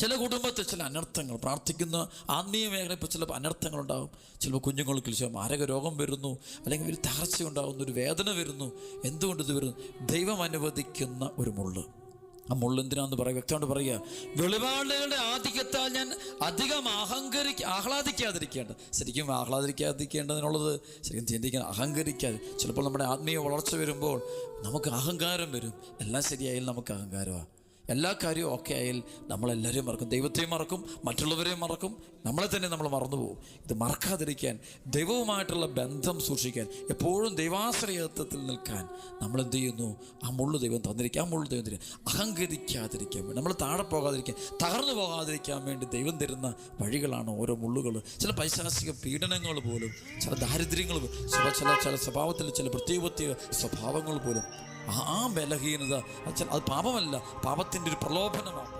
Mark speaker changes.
Speaker 1: ചില കുടുംബത്തിൽ ചില അനർത്ഥങ്ങൾ, പ്രാർത്ഥിക്കുന്ന ആത്മീയ മേഖലയിൽ ഇപ്പോൾ ചില അനർത്ഥങ്ങളുണ്ടാകും. ചിലപ്പോൾ കുഞ്ഞുങ്ങൾക്ക് ചിലപ്പോൾ മാരക രോഗം വരുന്നു, അല്ലെങ്കിൽ ഒരു തകർച്ച ഉണ്ടാകുന്നു, ഒരു വേദന വരുന്നു. എന്തുകൊണ്ട് ഇത് വരുന്നു? ദൈവം അനുവദിക്കുന്ന ഒരു മുള്ള്. ആ മുള്ള് എന്തിനാന്ന് പറയുക, വ്യക്തമായിട്ട് പറയുക, വെളിപാടുകളുടെ ആധിക്യത്താൽ ഞാൻ അധികം ആഹ്ലാദിക്കാതിരിക്കേണ്ടത്. ശരിക്കും ആഹ്ലാദിക്കാതിരിക്കേണ്ടതിനുള്ളത് ശരിക്കും ചിന്തിക്കാൻ, അഹങ്കരിക്കാതെ. ചിലപ്പോൾ നമ്മുടെ ആത്മീയ വളർച്ച വരുമ്പോൾ നമുക്ക് അഹങ്കാരം വരും. എല്ലാം ശരിയായാൽ നമുക്ക് അഹങ്കാരമാണ്. എല്ലാ കാര്യവും ഓക്കെ ആയാൽ നമ്മളെല്ലാവരെയും മറക്കും, ദൈവത്തെയും മറക്കും, മറ്റുള്ളവരെയും മറക്കും, നമ്മളെ തന്നെ നമ്മൾ മറന്നുപോകും. ഇത് മറക്കാതിരിക്കാൻ, ദൈവവുമായിട്ടുള്ള ബന്ധം സൂക്ഷിക്കാൻ, എപ്പോഴും ദൈവാശ്രയത്വത്തിൽ നിൽക്കാൻ നമ്മൾ എന്ത് ചെയ്യുന്നു? ആ മുള്ളു ദൈവം തന്നിരിക്കുക. ആ മുള്ളു ദൈവം തരിക. അഹങ്കരിക്കാതിരിക്കാൻ വേണ്ടി, നമ്മൾ താഴെ പോകാതിരിക്കാൻ, തകർന്നു പോകാതിരിക്കാൻ വേണ്ടി ദൈവം തരുന്ന വഴികളാണ് ഓരോ മുള്ളുകൾ. ചില പൈശാചിക പീഡനങ്ങൾ പോലും, ചില ദാരിദ്ര്യങ്ങൾ, ചില സ്വഭാവത്തിൽ ചില പ്രത്യേക സ്വഭാവങ്ങൾ പോലും, ആ ബലഹീനത അത് പാപമല്ല, പാപത്തിൻ്റെ ഒരു പ്രലോഭനമാണ്.